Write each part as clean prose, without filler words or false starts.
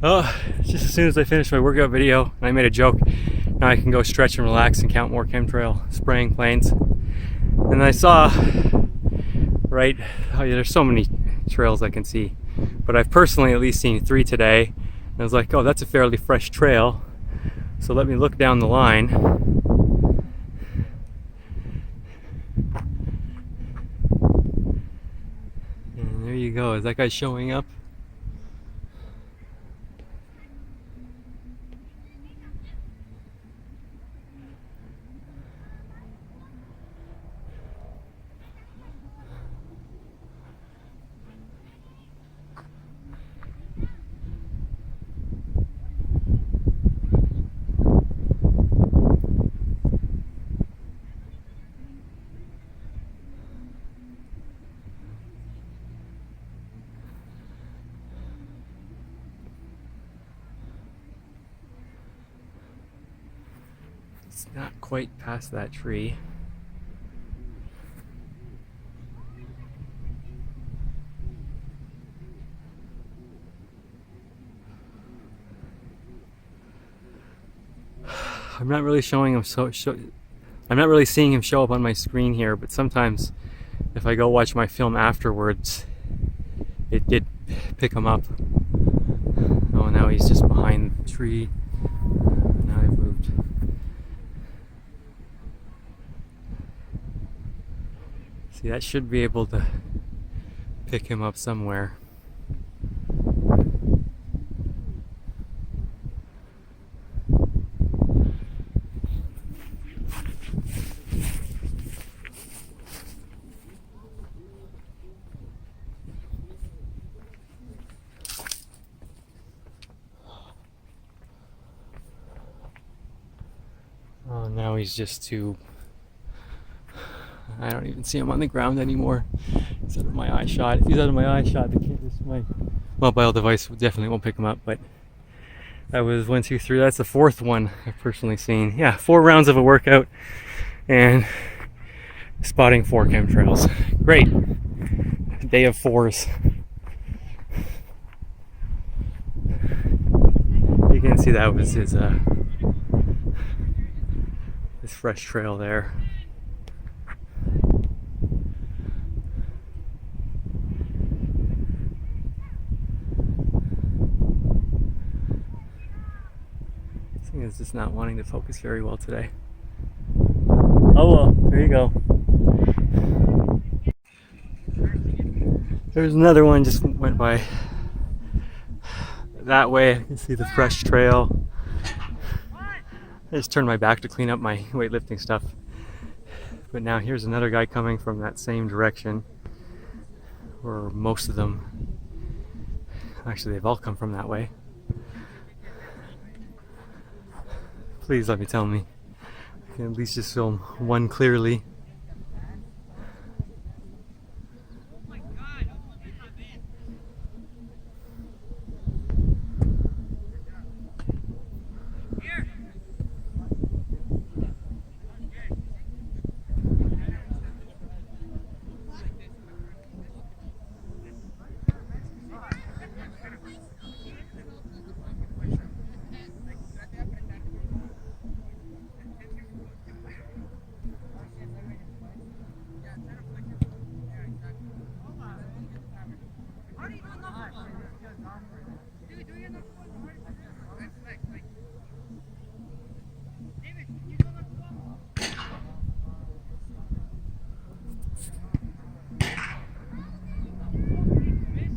Oh, just as soon as I finished my workout video, I made a joke. Now I can go stretch and relax and count more chemtrail spraying planes. And I saw, right, oh yeah, there's so many trails I can see, but I've personally at least seen 3 today. And I was like, oh, that's a fairly fresh trail. So let me look down the line. And there you go. Is that guy showing up? It's not quite past that tree. I'm not really showing him I'm not really seeing him show up on my screen here, but sometimes if I go watch my film afterwards, it did pick him up. Oh, now he's just behind the tree. Now I've moved. See, that should be able to pick him up somewhere. Oh, now he's just too... I don't even see him on the ground anymore. He's out of my eye shot. If he's out of my eye shot, my mobile device definitely won't pick him up. But that was 1, 2, 3. That's the 4th one I've personally seen. Yeah, 4 rounds of a workout and spotting 4 chemtrails. Great. Day of 4s. You can see that was his fresh trail there. This thing is just not wanting to focus very well today. Oh well, there you go. There's another one just went by that way. I can see the fresh trail. I just turned my back to clean up my weightlifting stuff. But now here's another guy coming from that same direction, or most of them. Actually, they've all come from that way. Please let me tell me. I can at least just film one clearly.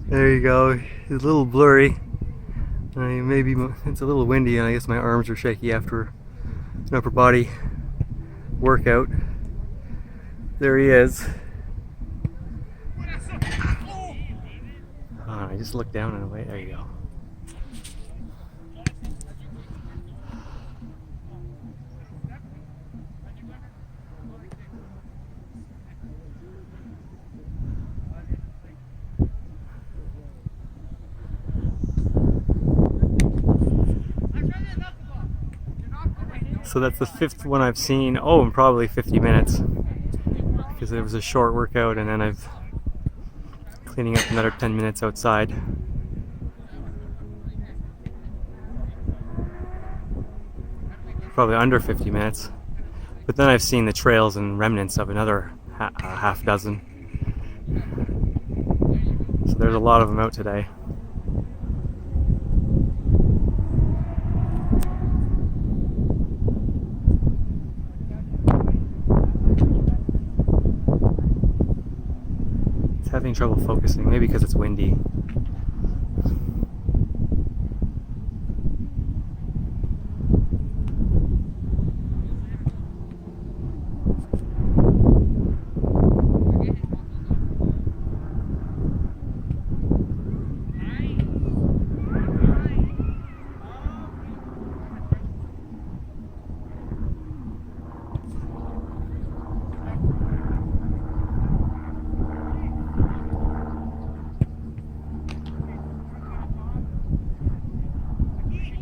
There you go. It's a little blurry. Maybe it's a little windy, and I guess my arms are shaky after an upper body workout. There he is. I just looked down and away. There you go. So that's the 5th one I've seen. Oh, in probably 50 minutes. Because it was a short workout, and then I've cleaning up another 10 minutes outside. probably under 50 minutes. But then I've seen the trails and remnants of another half dozen. So there's a lot of them out today. It's having trouble focusing, maybe because it's windy.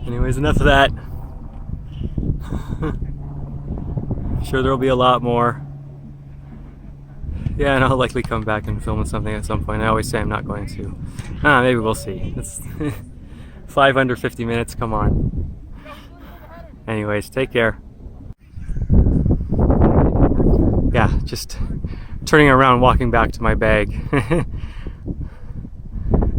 Anyways, enough of that. Sure, there'll be a lot more. Yeah, and I'll likely come back and film something at some point. I always say I'm not going to. Maybe we'll see. It's 5 under 50 minutes, come on. Anyways, take care. Yeah, just turning around, walking back to my bag.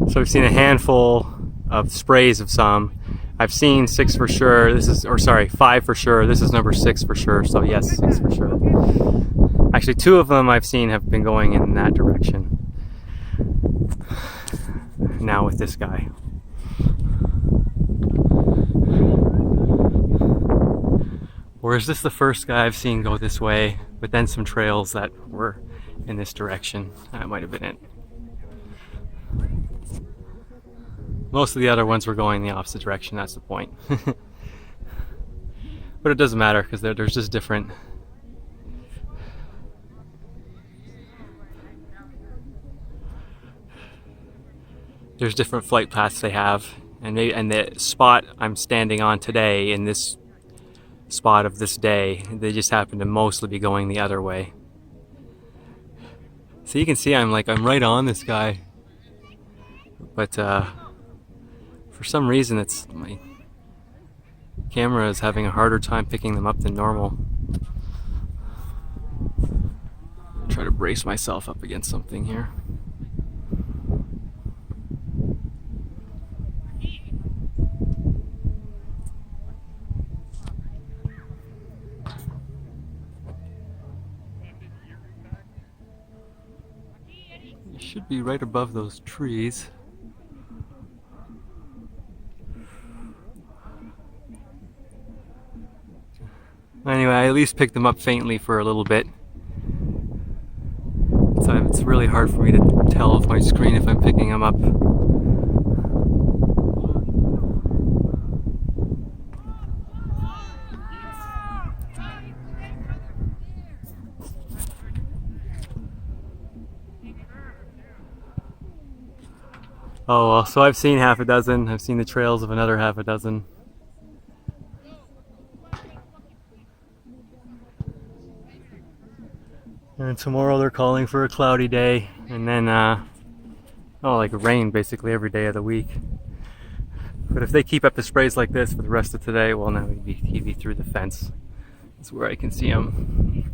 So we've seen a handful of sprays of some. I've seen 6 for sure. This is, or sorry, 5 for sure. This is number 6 for sure. So yes, 6 for sure. Actually, 2 of them I've seen have been going in that direction. Now with this guy. Or is this the first guy I've seen go this way, but then some trails that were in this direction? That might have been it. Most of the other ones were going the opposite direction, that's the point. But it doesn't matter, because there's just different. There's different flight paths they have. And the spot I'm standing on today, in this spot of this day, they just happen to mostly be going the other way. So you can see I'm right on this guy. But for some reason my camera is having a harder time picking them up than normal. Try to brace myself up against something here. It should be right above those trees. Anyway, I at least picked them up faintly for a little bit. So it's really hard for me to tell with my screen if I'm picking them up. Oh well, so I've seen half a dozen. I've seen the trails of another half a dozen. And tomorrow they're calling for a cloudy day, and then like rain basically every day of the week. But if they keep up the sprays like this for the rest of today, well, now he'd be through the fence. That's where I can see him.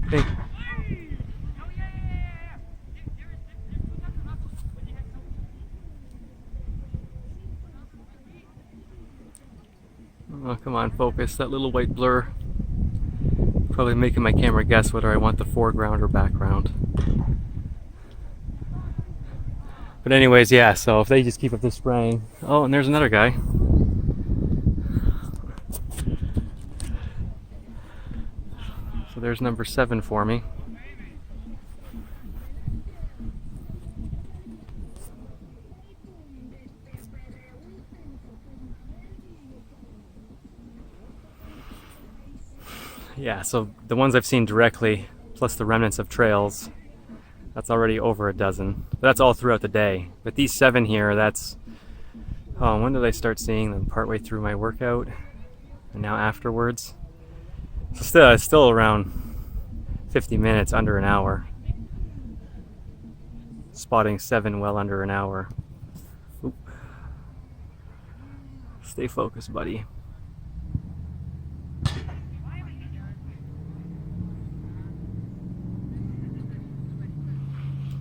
Hey. Oh, come on, focus. That little white blur. Probably making my camera guess whether I want the foreground or background. But anyways, yeah, so if they just keep up this spraying. Oh, and there's another guy. So there's number 7 for me. Yeah, so the ones I've seen directly, plus the remnants of trails, that's already over a dozen. That's all throughout the day. But these 7 here, that's Oh, when did I start seeing them? Partway through my workout, and now afterwards. So still around 50 minutes, under an hour. Spotting 7 well under an hour. Oop. Stay focused, buddy.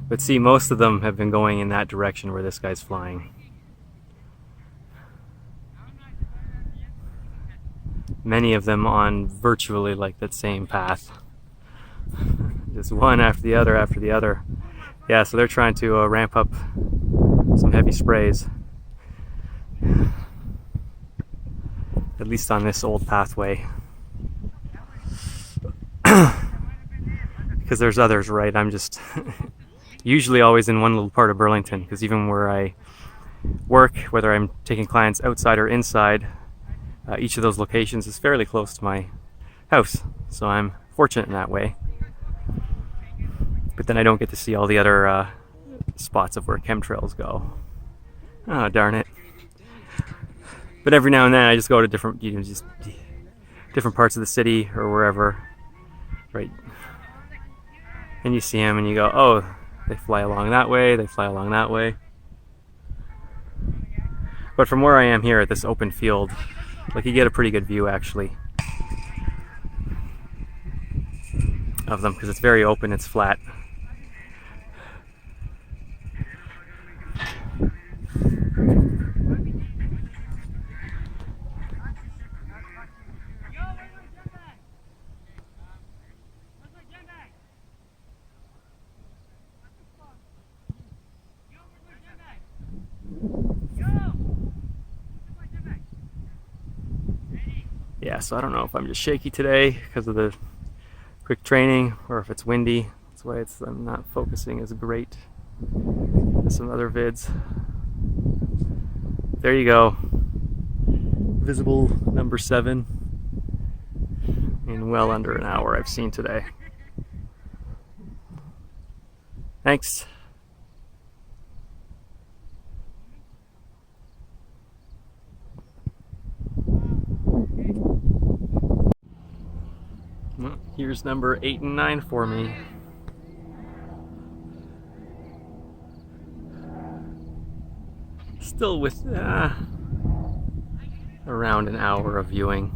But see, most of them have been going in that direction where this guy's flying. Many of them on virtually like that same path. Just one after the other after the other. Yeah, so they're trying to ramp up some heavy sprays. At least on this old pathway. Because there's others, right? I'm just usually always in one little part of Burlington, because even where I work, whether I'm taking clients outside or inside, each of those locations is fairly close to my house, so I'm fortunate in that way. But then I don't get to see all the other spots of where chemtrails go. Oh, darn it. But every now and then I just go to different, just different parts of the city or wherever, right? And you see them and you go, oh, they fly along that way, they fly along that way. But from where I am here at this open field, like, you get a pretty good view actually of them, because it's very open, it's flat. Yeah, so I don't know if I'm just shaky today because of the quick training, or if it's windy. That's why I'm not focusing as great as some other vids. There you go. Visible number 7 in well under an hour I've seen today. Thanks. Well, here's number 8 and 9 for me. Still with around an hour of viewing.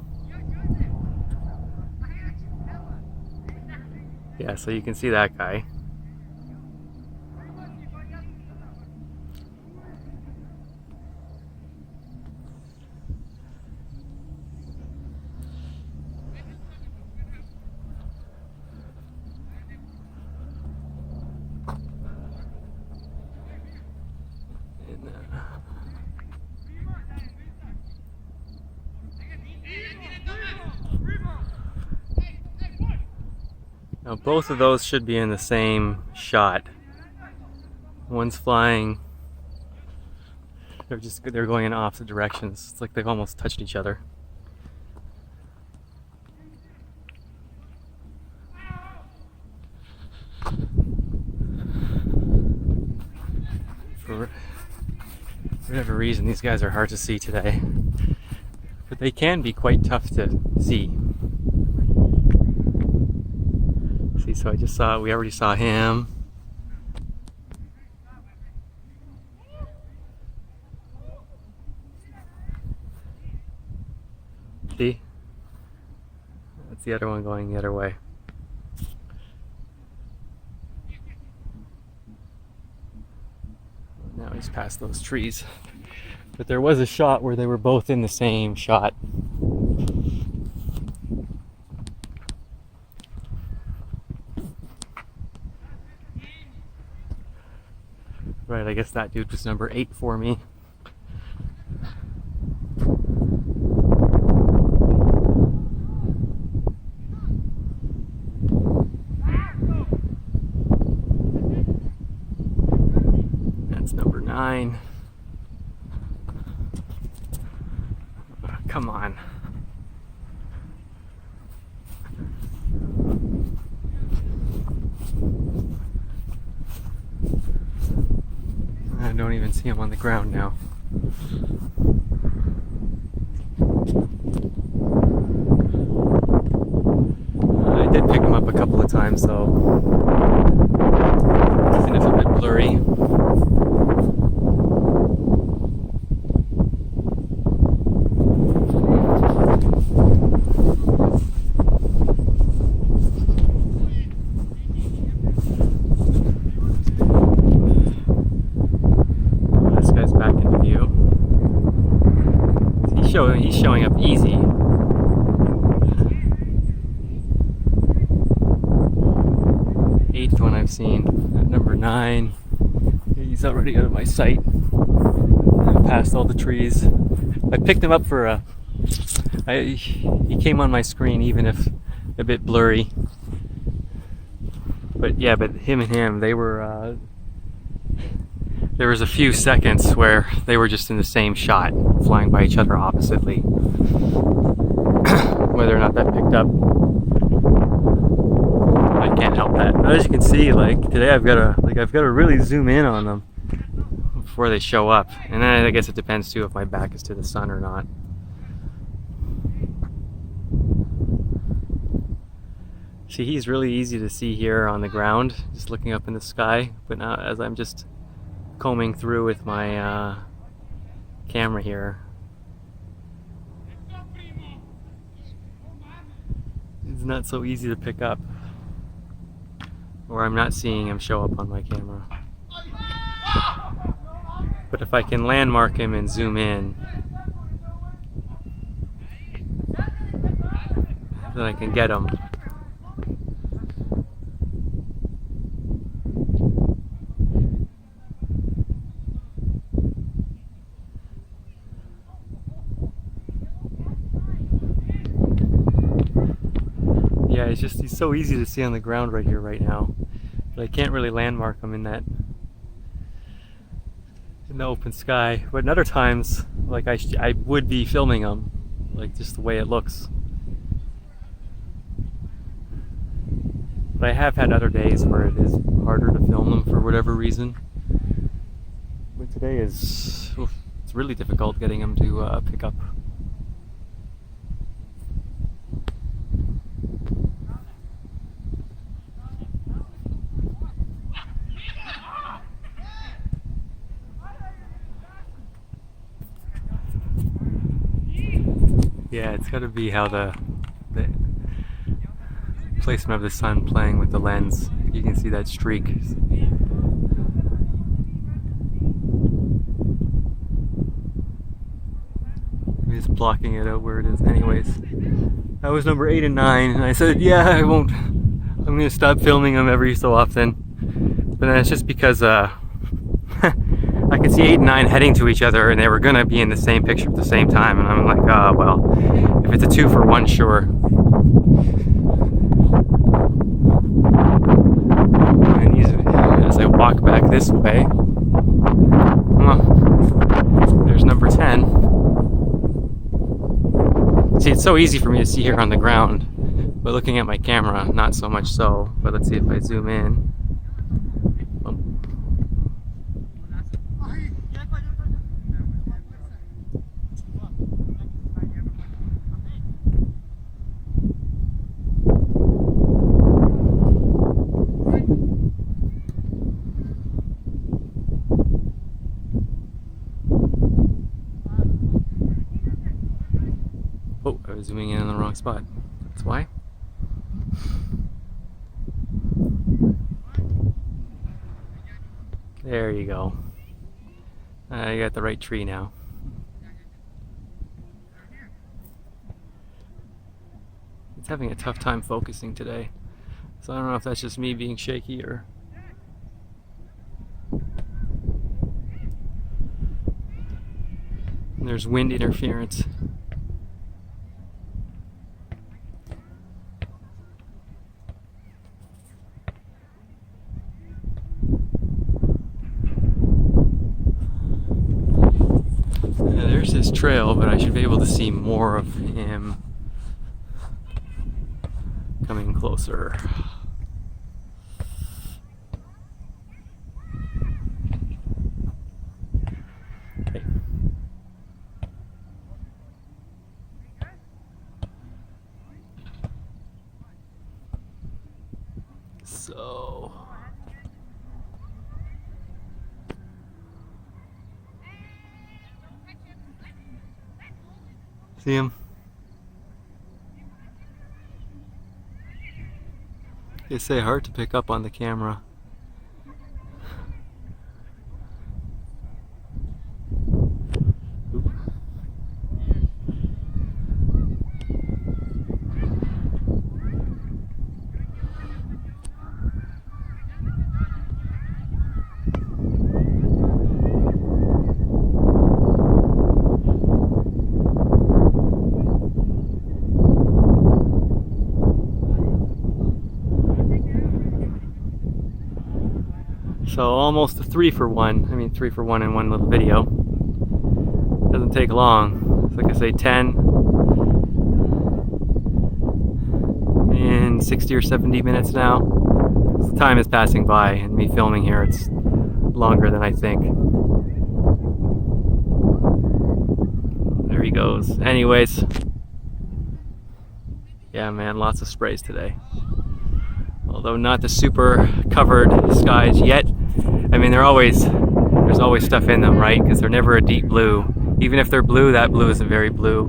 Yeah, so you can see that guy. Now both of those should be in the same shot. One's flying. They're going in opposite directions. It's like they've almost touched each other. For whatever reason, these guys are hard to see today. But they can be quite tough to see. See, so we already saw him. See? That's the other one going the other way. Now he's past those trees. But there was a shot where they were both in the same shot. Right, I guess that dude was number 8 for me. That's number 9. Come on. I don't even see him on the ground now. I did pick him up a couple of times though, even if a bit blurry. This guy's back into view. He's showing up easy. Eighth one I've seen. At number 9. He's already out of my sight. I'm past all the trees. I picked him up for he came on my screen even if a bit blurry. But yeah, but him and him, they were there was a few seconds where they were just in the same shot, flying by each other oppositely. Whether or not that picked up, I can't help that. But as you can see, like today, I've got to really zoom in on them before they show up, and then I guess it depends too if my back is to the sun or not. See, he's really easy to see here on the ground, just looking up in the sky. But now, as I'm just combing through with my camera here, it's not so easy to pick up, or I'm not seeing him show up on my camera. But if I can landmark him and zoom in, then I can get him. Yeah, he's so easy to see on the ground right here, right now. But I can't really landmark him in the open sky. But in other times, like I would be filming him, like just the way it looks. But I have had other days where it is harder to film them for whatever reason. But today it's really difficult getting him to pick up. Yeah, it's got to be how the placement of the sun playing with the lens. You can see that streak. It's blocking it out where it is anyways. That was number 8 and 9, and I said, yeah, I'm going to stop filming them every so often. But then it's just because I could see 8 and 9 heading to each other, and they were gonna be in the same picture at the same time, and I'm like, oh well, if it's a 2 for 1, sure. And as I walk back this way, there's number 10. See, it's so easy for me to see here on the ground, but looking at my camera, not so much so. But let's see if I zoom in. Oh, I was zooming in on the wrong spot. That's why. There you go. You got the right tree now. It's having a tough time focusing today. So I don't know if that's just me being shaky or... There's wind interference. There's his trail, but I should be able to see more of him coming closer. Okay. So see him? They say hard to pick up on the camera. So almost a 3-for-1. I mean 3-for-1 in one little video. Doesn't take long. It's like I say, 10 in 60 or 70 minutes now. As the time is passing by and me filming here, it's longer than I think. There he goes. Anyways, yeah man, lots of sprays today. Although not the super covered skies yet. I mean, there's always stuff in them, right? Because they're never a deep blue. Even if they're blue, that blue isn't very blue.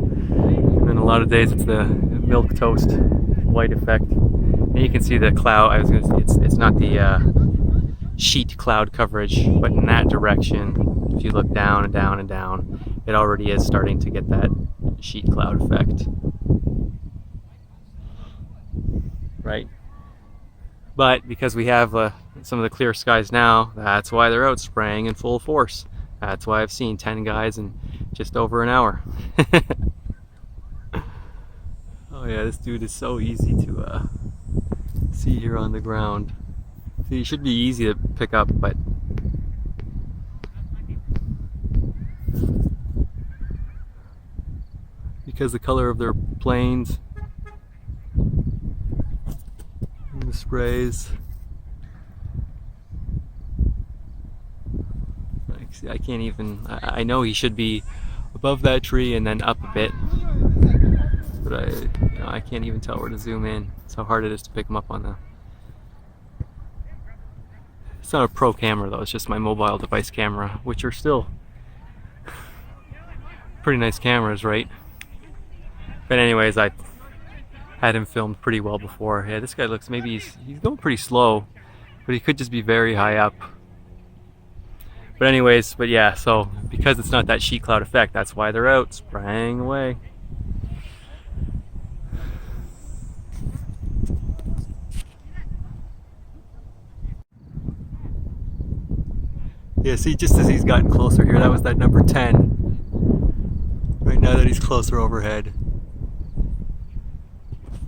And a lot of days it's the milk toast white effect. And you can see the cloud. I was going to say it's not the sheet cloud coverage, but in that direction, if you look down and down and down, it already is starting to get that sheet cloud effect. Right? But because we have some of the clear skies now, that's why they're out spraying in full force. That's why I've seen 10 guys in just over an hour. Oh yeah, this dude is so easy to see here on the ground. See, he should be easy to pick up, but because the color of their planes, the sprays. I can't even, I know he should be above that tree and then up a bit, but I can't even tell where to zoom in. That's how hard it is to pick him up on the, it's not a pro camera though, it's just my mobile device camera, which are still pretty nice cameras, right? But anyways, I had him filmed pretty well before. Yeah, this guy looks, maybe he's going pretty slow, but he could just be very high up. But anyways, but yeah, so because it's not that sheet cloud effect, that's why they're out spraying away. Yeah, see, just as he's gotten closer here, that was that number 10. Right now that he's closer overhead.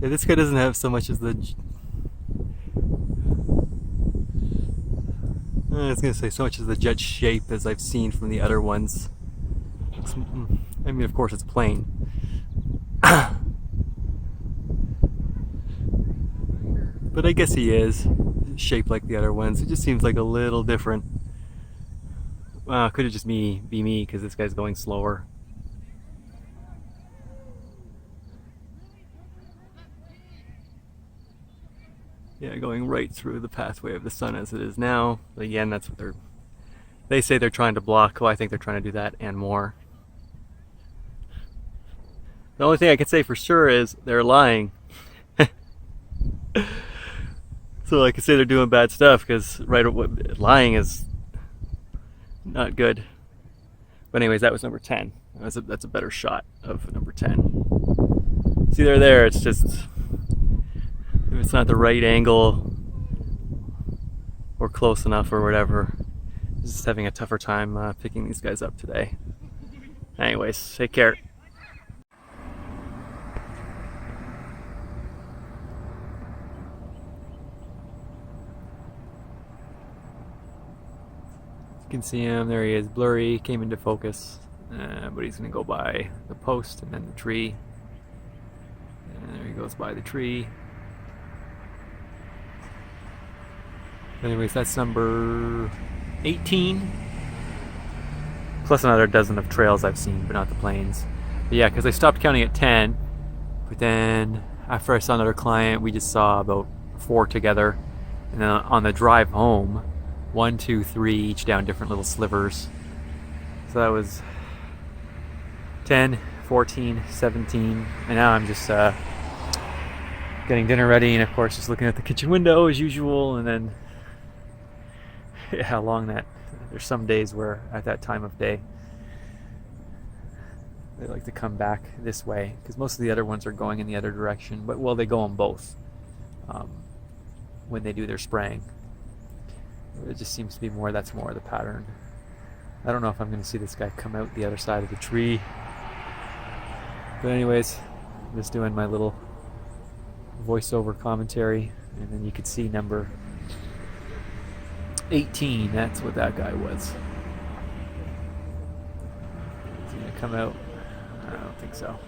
Yeah, this guy doesn't have so much as the... I was going to say so much as the jet shape as I've seen from the other ones. I mean, of course it's plain. But I guess he is shaped like the other ones. It just seems like a little different. Could it just be me because this guy's going slower. Yeah, going right through the pathway of the sun as it is now. But again, that's what they say they're trying to block. Well, I think they're trying to do that and more. The only thing I can say for sure is they're lying. So I can say they're doing bad stuff because lying is not good. But anyways, that was number 10. That's a better shot of number 10. See, they're there. It's just, if it's not the right angle or close enough or whatever, just having a tougher time picking these guys up today. Anyways, take care. You can see him, there he is, blurry, came into focus, but he's going to go by the post and then the tree. And there he goes by the tree. Anyways, that's number 18. Plus another dozen of trails I've seen, but not the planes. But yeah, because I stopped counting at 10, but then after I saw another client, we just saw about 4 together. And then on the drive home, 1, 2, 3, each down different little slivers. So that was 10, 14, 17, and now I'm just getting dinner ready, and of course just looking at the kitchen window as usual. And then how long that, there's some days where at that time of day they like to come back this way, because most of the other ones are going in the other direction, but well, they go on both when they do their spraying. It just seems to be more, that's more of the pattern. I don't know if I'm going to see this guy come out the other side of the tree, but anyways, I'm just doing my little voiceover commentary, and then you could see number 18, that's what that guy was. Is he going to come out? I don't think so.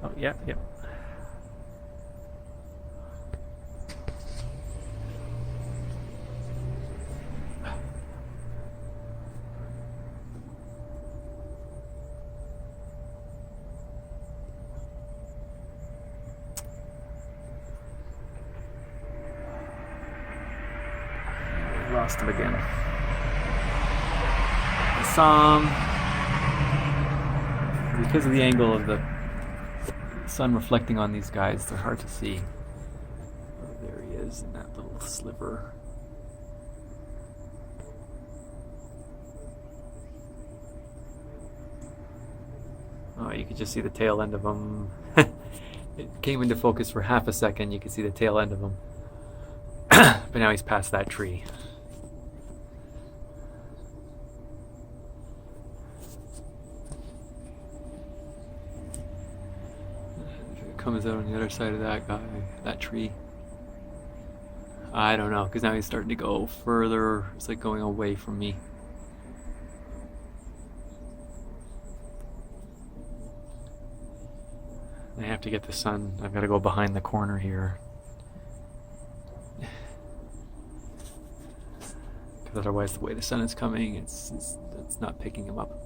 Oh, yeah, yeah. Lost him again. I saw him. Because of the angle of the sun reflecting on these guys, they're hard to see. Oh, there he is in that little sliver. Oh, you could just see the tail end of him. It came into focus for half a second. You could see the tail end of him. But now he's past that tree. Comes out on the other side of that guy, that tree. I don't know, because now he's starting to go further. It's like going away from me. I have to get the sun. I've got to go behind the corner here, because otherwise the way the sun is coming, it's not picking him up.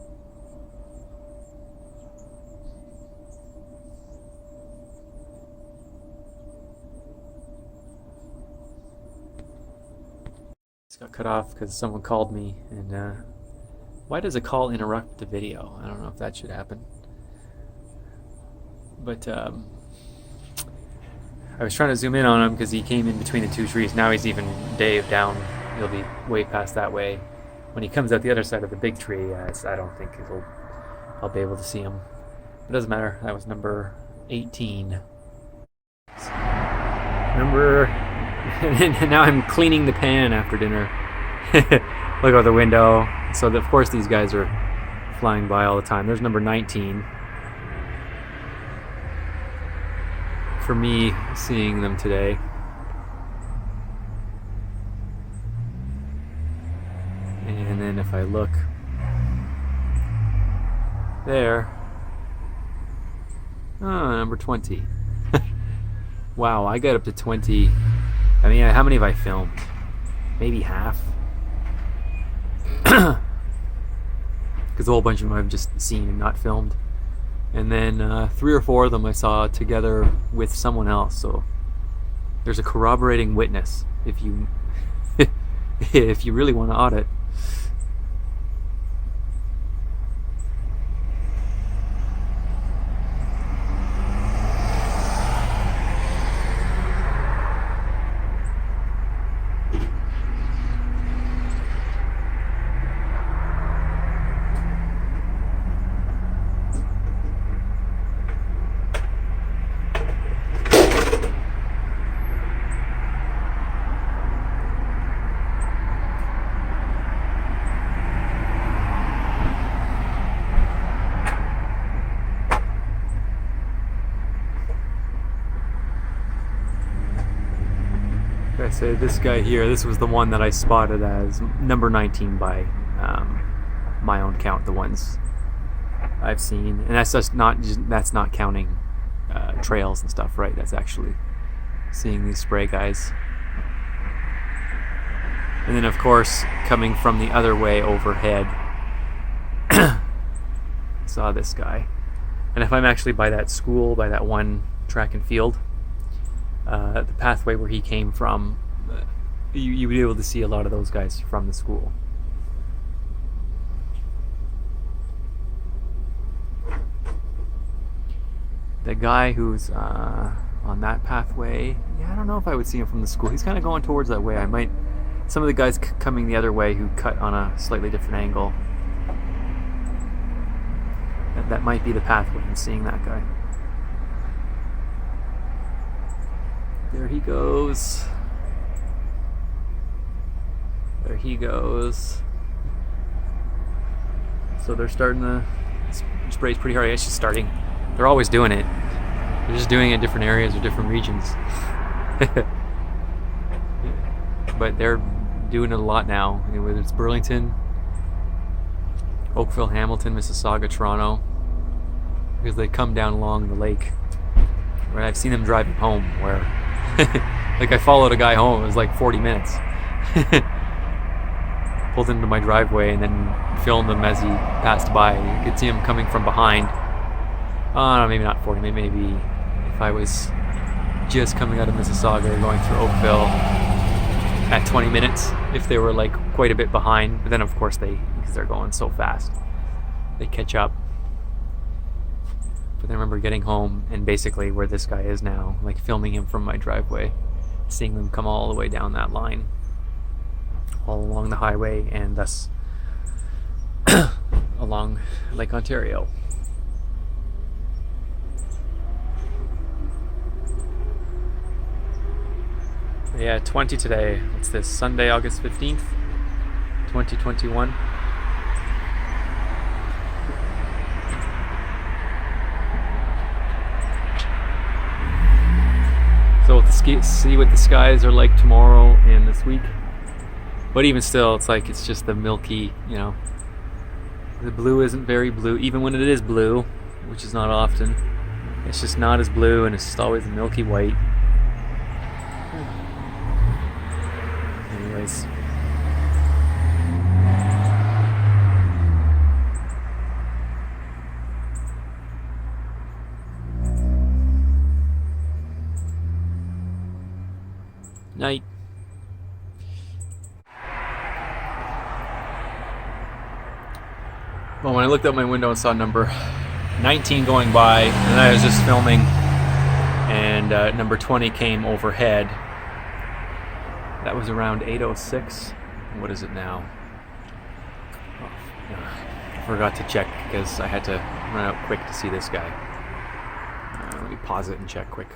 Got cut off because someone called me, and why does a call interrupt the video? I don't know if that should happen, but I was trying to zoom in on him because he came in between the two trees. Now he's even down. He'll be way past that way. When he comes out the other side of the big tree, I don't think I'll be able to see him. It doesn't matter. That was number 18. Now I'm cleaning the pan after dinner. Look out the window. So of course these guys are flying by all the time. There's number 19. For me, seeing them today. And then if I look there, number 20. Wow, I got up to 20. I mean, how many have I filmed? Maybe half. Because a whole bunch of them I've just seen and not filmed. And then 3 or 4 of them I saw together with someone else. So there's a corroborating witness if you if you really want to audit. I say this guy here, this was the one that I spotted as number 19 by my own count, the ones I've seen, and that's not counting trails and stuff, right? That's actually seeing these spray guys. And then of course coming from the other way overhead, saw this guy. And if I'm actually by that school, by that one track and field, the pathway where he came from, you would be able to see a lot of those guys from the school. The guy who's on that pathway, yeah, I don't know if I would see him from the school. He's kind of going towards that way. I might. Some of the guys coming the other way who cut on a slightly different angle. That might be the pathway. I'm seeing that guy. There he goes. There he goes. So they're starting to spray pretty hard. It's just starting. They're always doing it. They're just doing it in different areas or different regions. But they're doing it a lot now. Whether it's Burlington, Oakville, Hamilton, Mississauga, Toronto, because they come down along the lake. Right, I've seen them driving home where, like I followed a guy home. It was like 40 minutes. Pulled into my driveway and then filmed him as he passed by. You could see him coming from behind. Oh, no, maybe not 40. Maybe if I was just coming out of Mississauga or going through Oakville at 20 minutes, if they were like quite a bit behind. But then of course because they're going so fast, they catch up. But then I remember getting home and basically where this guy is now, like filming him from my driveway, seeing them come all the way down that line, all along the highway and thus along Lake Ontario. Yeah, 20 today. What's this? Sunday, August 15th, 2021. So we'll see what the skies are like tomorrow and this week. But even still, it's just the milky, the blue isn't very blue. Even when it is blue, which is not often, it's just not as blue and it's just always a milky white. Anyways. Night. Well, when I looked out my window and saw number 19 going by, and I was just filming, and number 20 came overhead. That was around 8:06. What is it now? I forgot to check because I had to run out quick to see this guy. Let me pause it and check quick.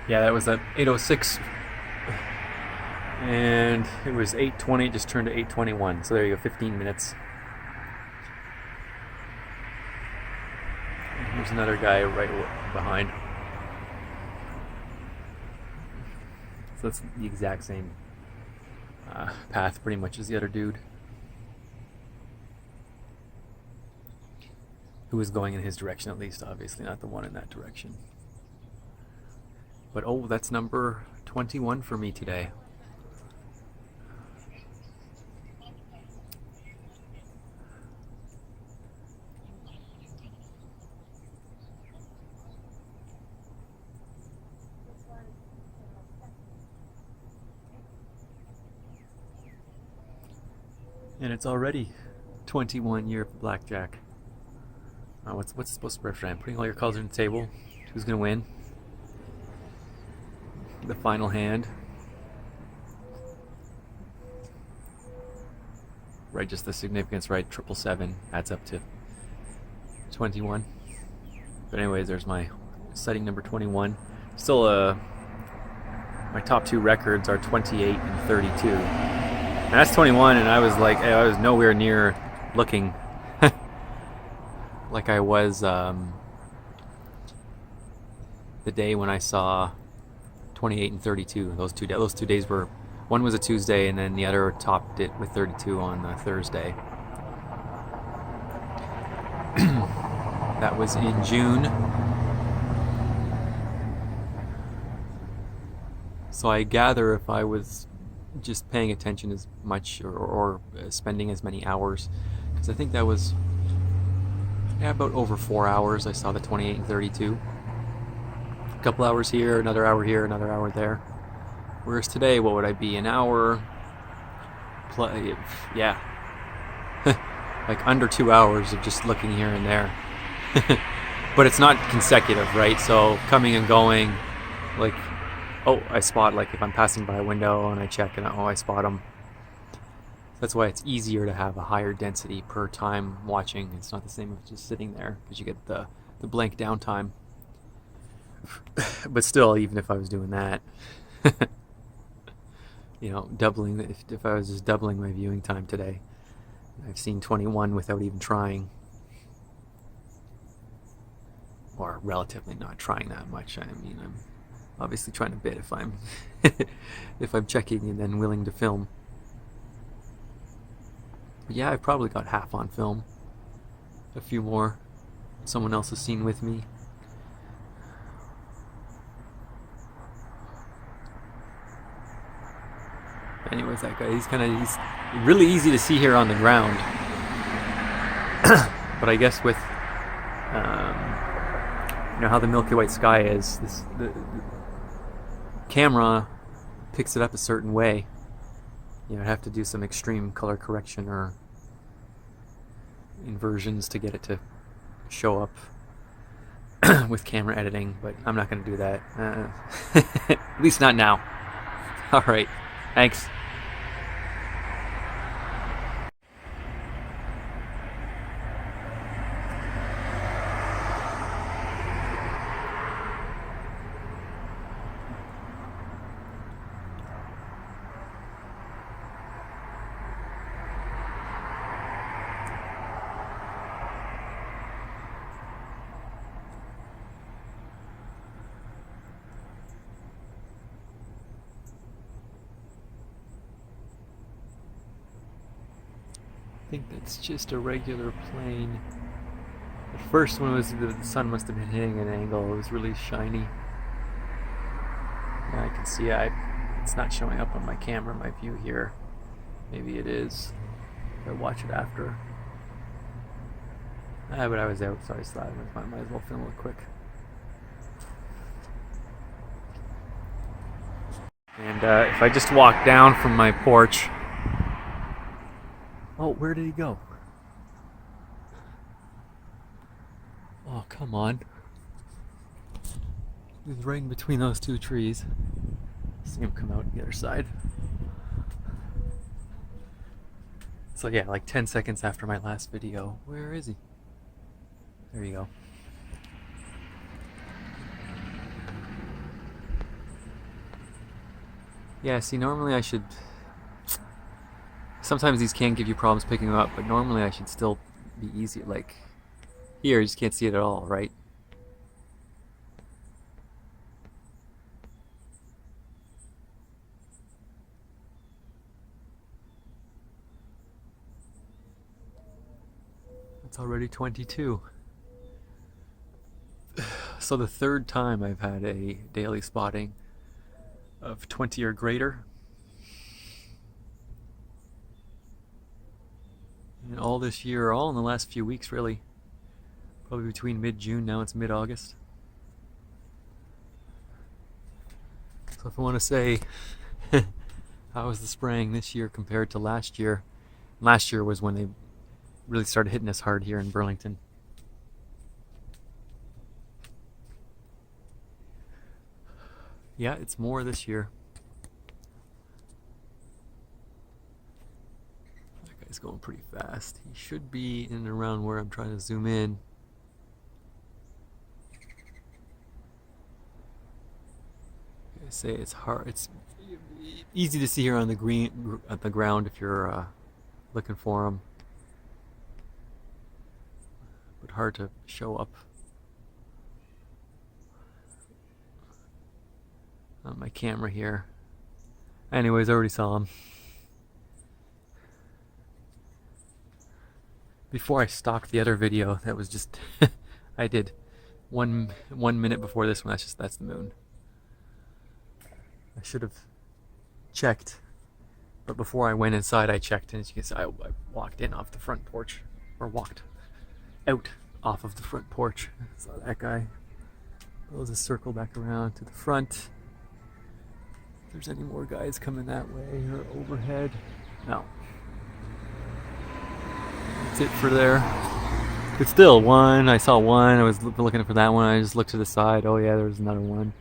Yeah, that was at 8:06. And it was 8:20, it just turned to 8:21. So there you go, 15 minutes. And here's another guy right behind. So that's the exact same path pretty much as the other dude who was going in his direction, at least, obviously not the one in that direction. But oh, that's number 21 for me today. And it's already 21 year for blackjack. What's it supposed to represent? Putting all your cards on the table. Who's gonna win? The final hand. Right, just the significance, right? 777 adds up to 21. But anyways, there's my setting number 21. Still, my top two records are 28 and 32. And that's 21, and I was like, I was nowhere near looking like I was the day when I saw 28 and 32. Those two days were, one was a Tuesday, and then the other topped it with 32 on a Thursday. That was in June. So I gather if I was just paying attention as much or spending as many hours, because I think that was about over 4 hours I saw the 28 and 32. couple hours here, another hour here, another hour there. Whereas today, what would I be? An hour, yeah, like under 2 hours of just looking here and there. But it's not consecutive, right? So coming and going, like, oh, I spot, like if I'm passing by a window and I check and oh, I spot them. That's why it's easier to have a higher density per time watching. It's not the same as just sitting there because you get the blank downtime. But still, even if I was doing that, you know, doubling, if I was just doubling my viewing time today, I've seen 21 without even trying, or relatively not trying that much. I mean, I'm obviously trying to bid if I'm if I'm checking and then willing to film. But yeah, I've probably got half on film. A few more someone else has seen with me. Anyways, that guy, he's really easy to see here on the ground. But I guess with you know how the Milky Way sky is, the camera picks it up a certain way. You know, I'd have to do some extreme color correction or inversions to get it to show up with camera editing, but I'm not going to do that. At least not now. All right, thanks. I think that's just a regular plane. At first, when the sun must have been hitting an angle, it was really shiny. Yeah, I can see it's not showing up on my camera, my view here. Maybe it is. I'll watch it after. But I was out, so I thought I might as well film it quick. And if I just walk down from my porch. Oh, where did he go? Oh, come on. He was right in between those two trees. See him come out the other side. So yeah, like 10 seconds after my last video. Where is he? There you go. Yeah, see, normally I should... Sometimes these can give you problems picking them up, but normally I should still be easy. Like, here, you just can't see it at all, right? It's already 22. So the third time I've had a daily spotting of 20 or greater. And all this year, all in the last few weeks really. Probably between mid-June, now it's mid-August. So if I want to say, how was the spraying this year compared to last year? Last year was when they really started hitting us hard here in Burlington. Yeah, it's more this year. That guy's going pretty fast. He should be in and around where I'm trying to zoom in. I say it's hard. It's easy to see here on the ground if you're looking for him, but hard to show up on my camera here. Anyways, I already saw him. Before I stopped the other video, that was just I did one minute before this one. That's the moon. I should have checked, but before I went inside, I checked, and as you can see, I walked in off the front porch, or walked out off of the front porch. Saw that guy, We'll just circle back around to the front. If there's any more guys coming that way or overhead. No. That's it for there. But still, one. I saw one. I was looking for that one. I just looked to the side. Oh yeah, there was another one.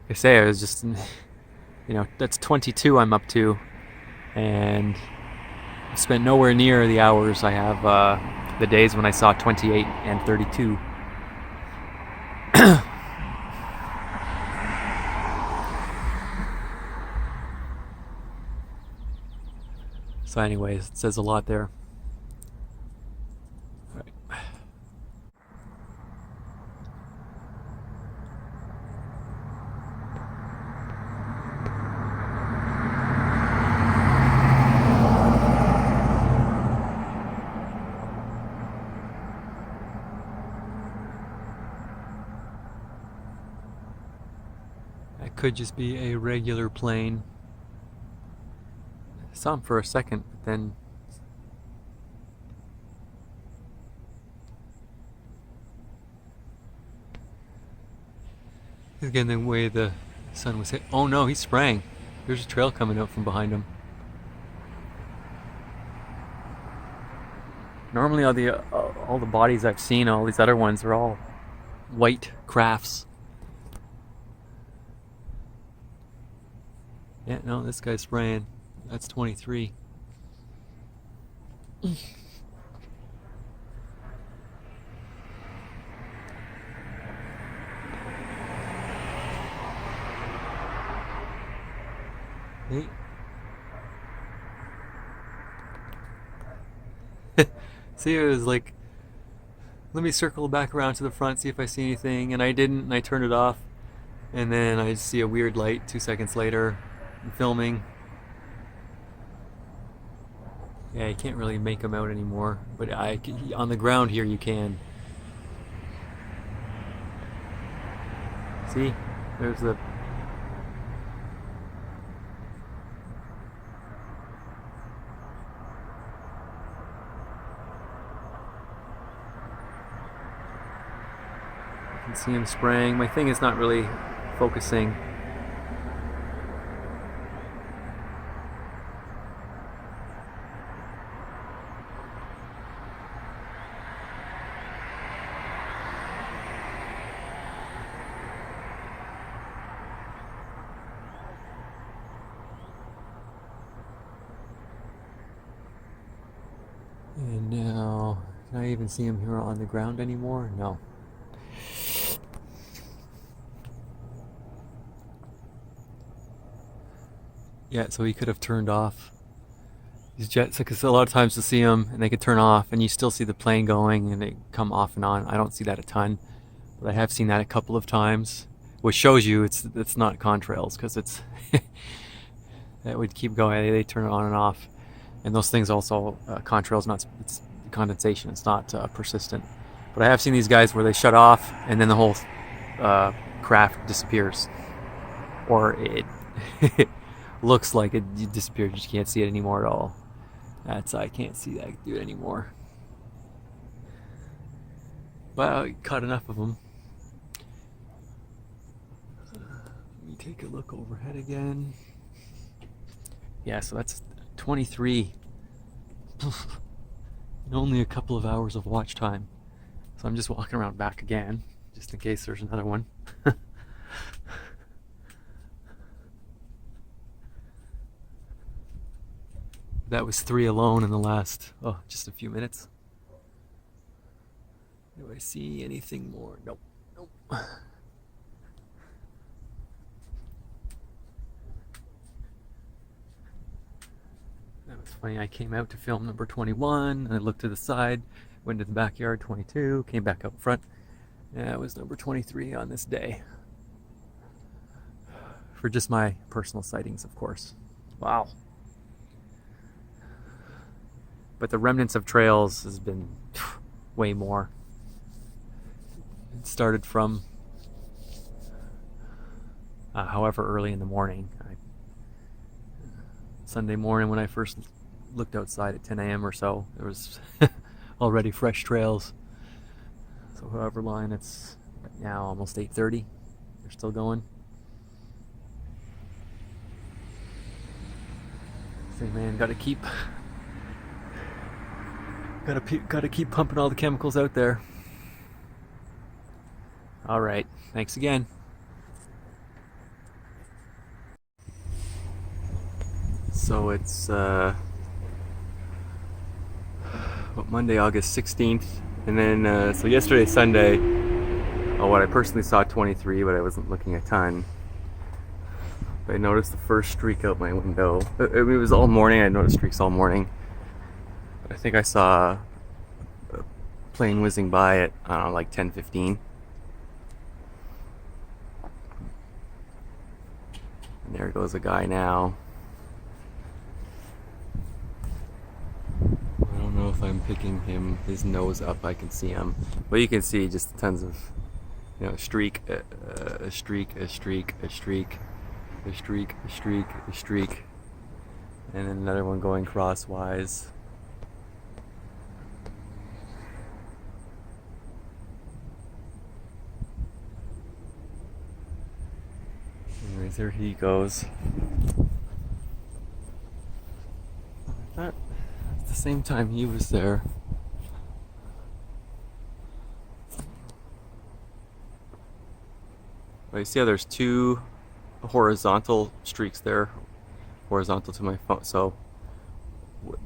Like I say, I was just, that's 22 I'm up to. And I've spent nowhere near the hours I have the days when I saw 28 and 32. So anyways, it says a lot there. All right. That could just be a regular plane. I saw him for a second, but then again, the way the sun was hit. Oh no, he sprang. There's a trail coming out from behind him. Normally all the bodies I've seen, all these other ones, are all white crafts. Yeah, no, this guy's spraying. That's 23. Hey. See, it was like, let me circle back around to the front, see if I see anything, and I didn't, and I turned it off, and then I see a weird light 2 seconds later. I'm filming. Yeah, you can't really make them out anymore, but on the ground here you can. See, there's the. You can see him spraying. My thing is not really focusing. And now, can I even see him here on the ground anymore? No. Yeah, so he could have turned off these jets, because a lot of times you see them and they could turn off and you still see the plane going and they come off and on. I don't see that a ton, but I have seen that a couple of times, which shows you it's not contrails, because it's that would keep going. They turn it on and off. And those things also, contrails, it's condensation, it's not persistent. But I have seen these guys where they shut off and then the whole craft disappears. Or it looks like it disappeared, you just can't see it anymore at all. I can't see that dude anymore. But I caught enough of them. Let me take a look overhead again. Yeah, so that's 23 in only a couple of hours of watch time. So I'm just walking around back again, just in case there's another one. That was 3 alone in the last, just a few minutes. Do I see anything more? Nope. That was funny. I came out to film number 21, and I looked to the side, went to the backyard, 22, came back out front. Yeah, it was number 23 on this day. For just my personal sightings, of course. Wow. But the remnants of trails has been way more. It started from however early in the morning. Sunday morning when I first looked outside at 10 a.m. or so, there was already fresh trails. So however long it's Right now, almost 8:30. They're still going. Say, man, gotta keep pumping all the chemicals out there. All right, thanks again. So it's Monday, August 16th, and then so yesterday, Sunday. Oh, what I personally saw 23, but I wasn't looking a ton. But I noticed the first streak out my window. It was all morning. I noticed streaks all morning. But I think I saw a plane whizzing by at, I don't know, like 10:15. And there goes a guy now. I don't know if I'm picking his nose up. I can see him. But you can see just tons of, you know, a streak, a streak, a streak, a streak, a streak, a streak, a streak, and then another one going crosswise. Anyways, there he goes. I thought at the same time he was there. But you see how there's two horizontal streaks there, horizontal to my phone. So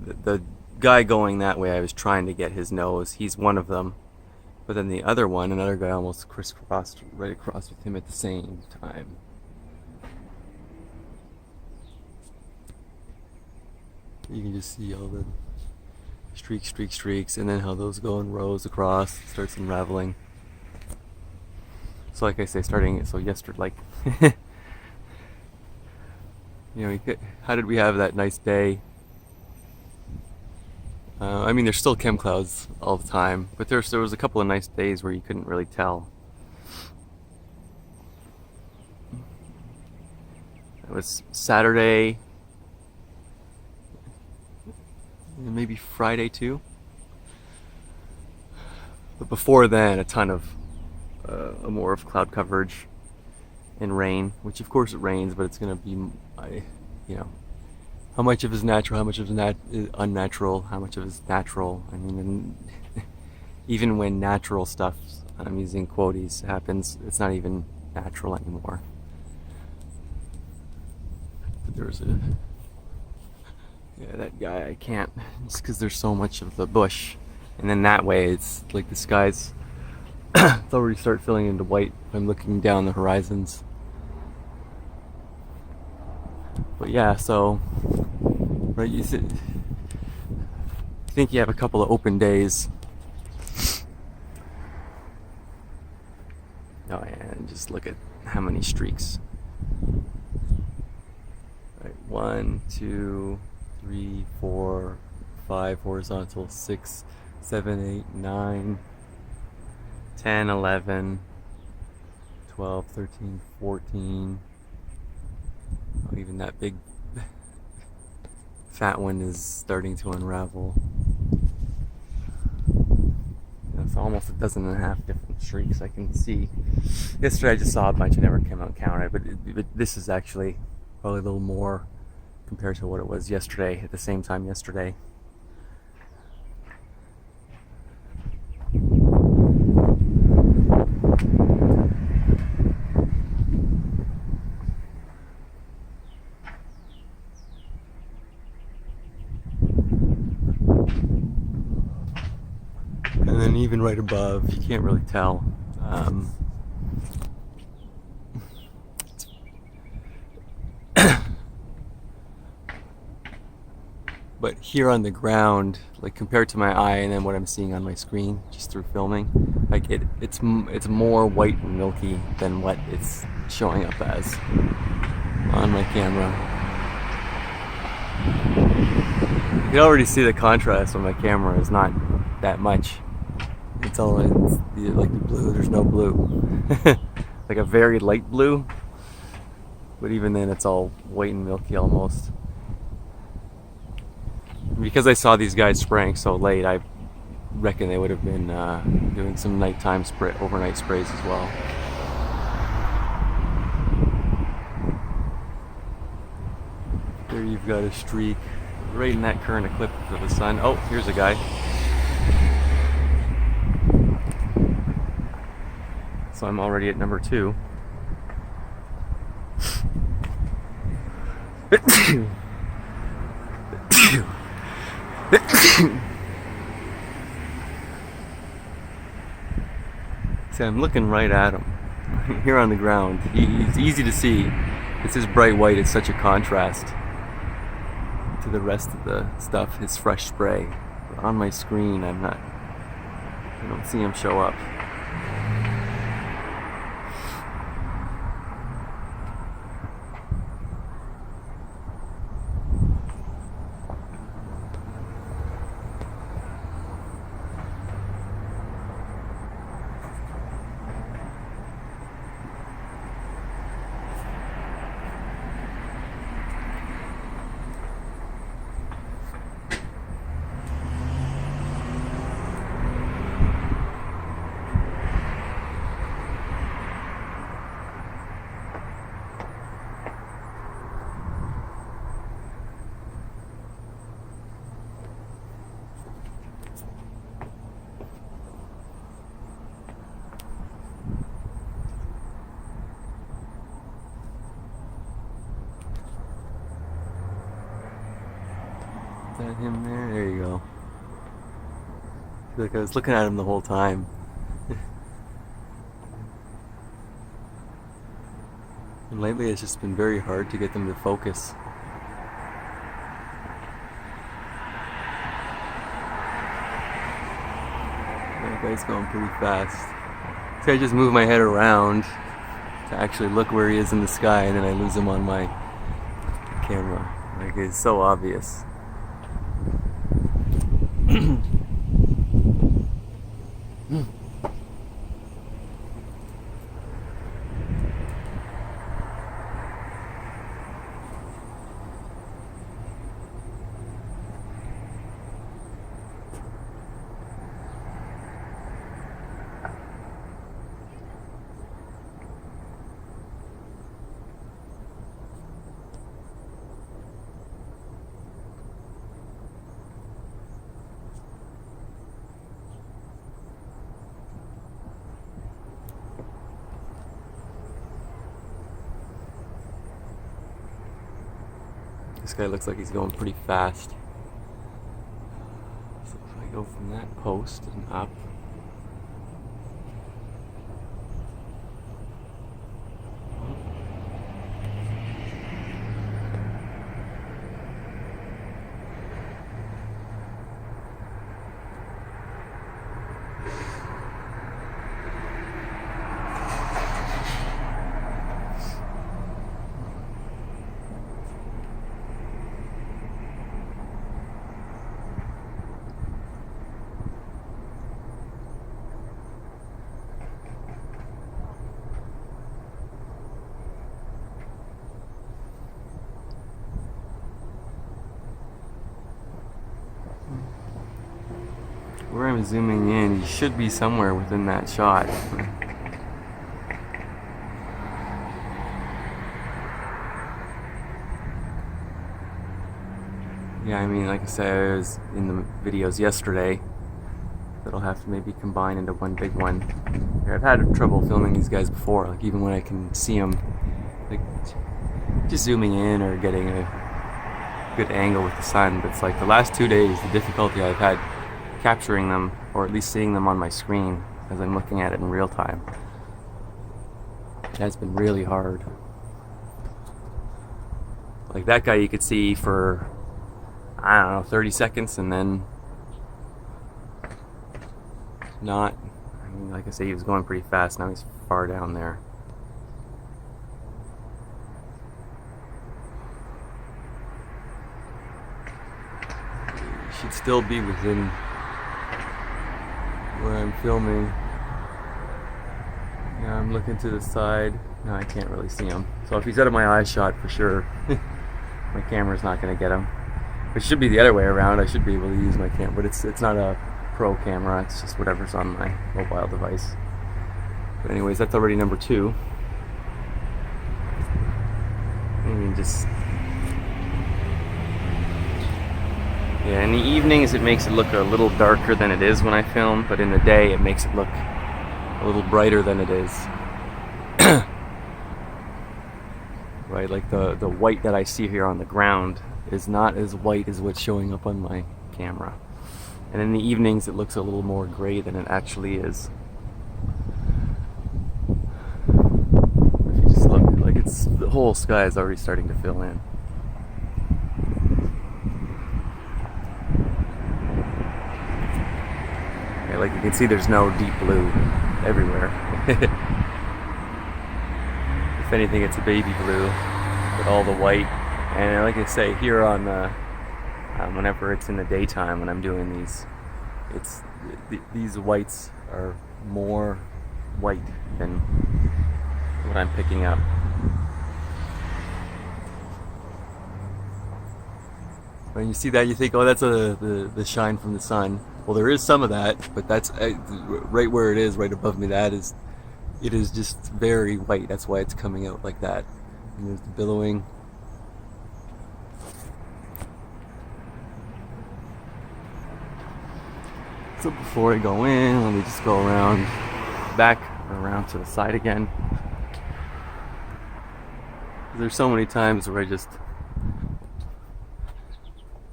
the guy going that way, I was trying to get his nose. He's one of them. But then the other one, another guy almost crisscrossed right across with him at the same time. You can just see all the streaks, and then how those go in rows across, starts unraveling. So like I say, so yesterday, like, you know, how did we have that nice day? I mean, there's still chem clouds all the time, but there was a couple of nice days where you couldn't really tell. It was Saturday, and maybe Friday too. But before then, a ton of more of cloud coverage and rain, which of course it rains, but it's gonna be, you know, how much of it is natural, how much of it is unnatural, how much of it is natural. I mean, even when natural stuff, I'm using quotes, happens, it's not even natural anymore. But there's that guy, I can't, just because there's so much of the bush, and then that way it's like the skies it's already start filling into white. I'm looking down the horizons. But yeah, so right, you think you have a couple of open days. Oh yeah, and just look at how many streaks. Right, 1, 2, 3, 4, 5 horizontal, 6, 7, 8, 9, 10, 11, 12, 13, 14. Oh, even that big fat one is starting to unravel. It's almost a dozen and a half different streaks I can see. Yesterday I just saw a bunch. I never came out and counted, but this is actually probably a little more compared to what it was yesterday at the same time yesterday. And then even right above, you can't really tell. But here on the ground, like compared to my eye and then what I'm seeing on my screen just through filming, like it's more white and milky than what it's showing up as on my camera. You can already see the contrast on my camera is not that much. It's all like the blue. There's no blue, like a very light blue. But even then, it's all white and milky almost. Because I saw these guys spraying so late, I reckon they would have been doing some nighttime overnight sprays as well. There you've got a streak right in that current eclipse of the sun. Oh, here's a guy. So I'm already at number 2. See, I'm looking right at him here on the ground. He's easy to see. It's his bright white. It's such a contrast to the rest of the stuff, his fresh spray. But on my screen, I don't see him show up. Is that him there? There you go. I feel like I was looking at him the whole time. And lately it's just been very hard to get them to focus. That guy's going pretty fast. So I just move my head around to actually look where he is in the sky, and then I lose him on my camera. Like, it's so obvious. This guy looks like he's going pretty fast. So if I go from that post and up. Where I'm zooming in, he should be somewhere within that shot. Yeah, I mean, like I said, I was in the videos yesterday. That'll have to maybe combine into one big one. I've had trouble filming these guys before, like even when I can see them, like just zooming in or getting a good angle with the sun. But it's like the last 2 days, the difficulty I've had capturing them, or at least seeing them on my screen as I'm looking at it in real time. That's been really hard. Like that guy you could see for, I don't know, 30 seconds and then not. I mean, like I say, he was going pretty fast. Now he's far down there. He should still be within where I'm filming. Now I'm looking to the side. No, I can't really see him. So if he's out of my eye shot, for sure, my camera's not going to get him. It should be the other way around. I should be able to use my camera, but it's not a pro camera, it's just whatever's on my mobile device. But anyways, that's already number 2. And just, yeah, in the evenings it makes it look a little darker than it is when I film, but in the day it makes it look a little brighter than it is. Right, like the white that I see here on the ground is not as white as what's showing up on my camera. And in the evenings it looks a little more gray than it actually is. If you just look, like it's, the whole sky is already starting to fill in. Okay, like you can see there's no deep blue everywhere. If anything, it's a baby blue with all the white. And like I say, here on whenever it's in the daytime when I'm doing these, these whites are more white than what I'm picking up. When you see that, you think, oh, that's the shine from the sun. Well, there is some of that, but that's right where it is, right above me. It is just very white. That's why it's coming out like that. And there's the billowing. So before I go in, let me just go around back or around to the side again. There's so many times where I just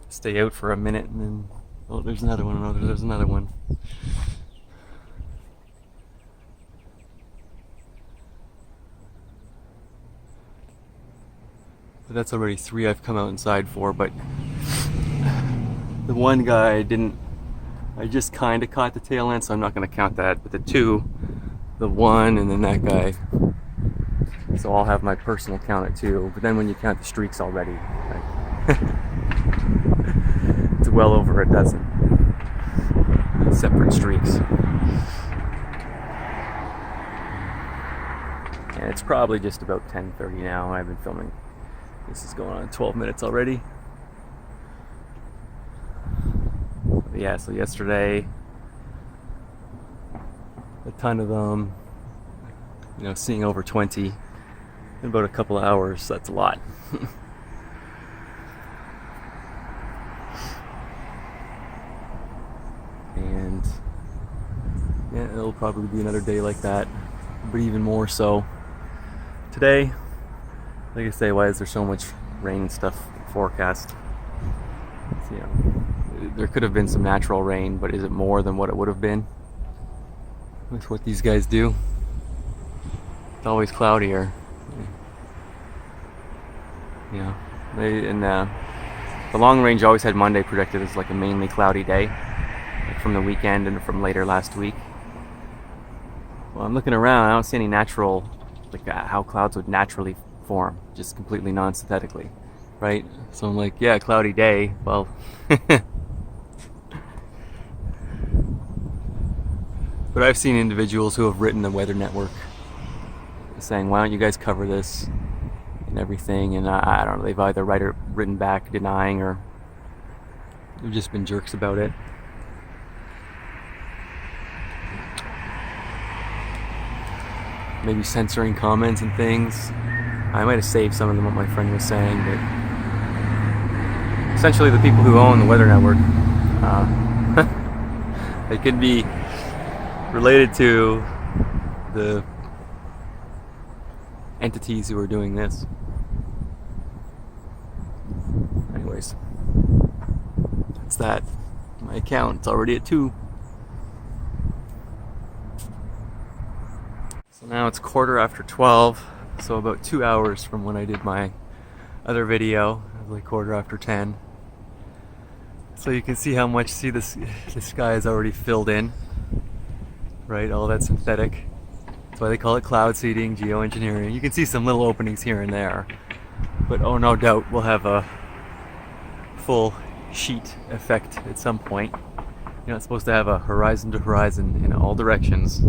stay out for a minute and then, oh, there's another one. Oh, there's another one. But that's already 3 I've come out inside for, but the one guy I just kind of caught the tail end, so I'm not going to count that, but the 2, the 1, and then that guy, so I'll have my personal count at 2, but then when you count the streaks already, like, it's well over a dozen separate streaks. And it's probably just about 10:30 now. I've been filming. This is going on 12 minutes already. But yeah, so yesterday, a ton of them, seeing over 20 in about a couple of hours, that's a lot. And yeah, it'll probably be another day like that, but even more so today. Like I say, why is there so much rain and stuff forecast? So, there could have been some natural rain, but is it more than what it would have been with what these guys do? It's always cloudier. The long range always had Monday predicted as like a mainly cloudy day, like from the weekend and from later last week. Well, I'm looking around, I don't see any natural, like how clouds would naturally form, just completely non-synthetically, right? So I'm like, yeah, cloudy day, well, but I've seen individuals who have written the Weather Network saying, why don't you guys cover this and everything, and I don't know, they've either written back denying, or they've just been jerks about it. Maybe censoring comments and things. I might have saved some of them, what my friend was saying, but essentially the people who own the Weather Network, they could be related to the entities who are doing this. Anyways, that's that. My account, it's already at 2. So now it's 12:15. So about 2 hours from when I did my other video, like 10:15. So you can see how much, the sky is already filled in, right? All that synthetic. That's why they call it cloud seeding, geoengineering. You can see some little openings here and there, but oh, no doubt we'll have a full sheet effect at some point. You're not supposed to have a horizon to horizon in all directions,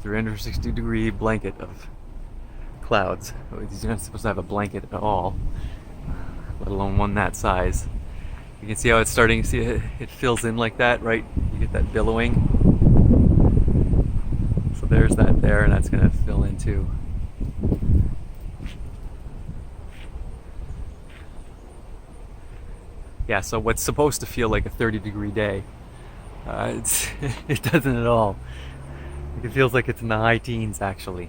360-degree blanket of clouds. You're not supposed to have a blanket at all, let alone one that size. You can see how it's starting. See it fills in like that, right? You get that billowing. So there's that there, and that's going to fill in too. Yeah, so what's supposed to feel like a 30-degree day, it doesn't at all. It feels like it's in the high teens, actually.